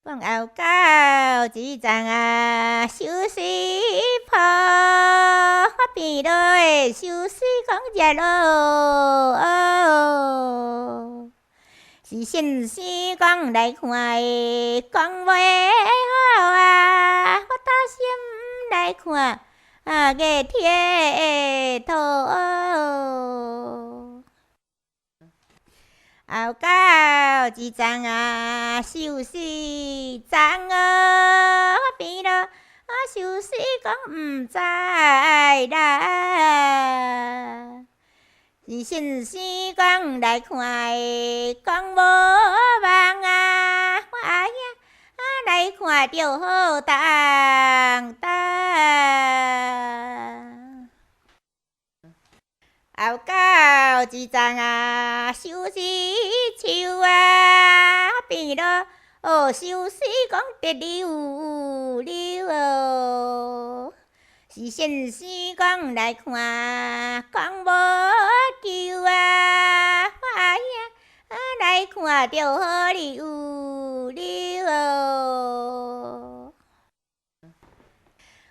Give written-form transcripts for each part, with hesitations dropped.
放后到一丛修水坡，边落的修水讲热路，是新生讲来看的，讲袂好我担心来看月铁土。后到一丛秀水丛边落秀水讲毋知啦，是新生讲来看的，讲无梦我阿兄来看着好当当。后到一丛修水树边落修水讲直溜溜，是先生讲来看，讲无救我阿兄来看着好溜溜。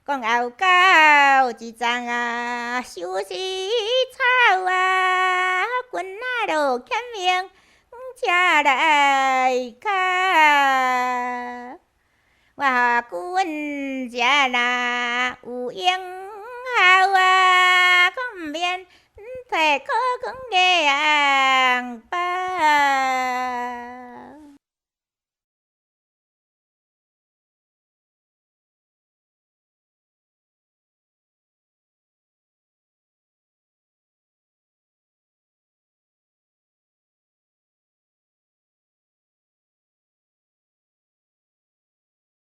讲后到一丛修水草棍路欠命车来卡，我棍这若有用效讲毋免摕可光的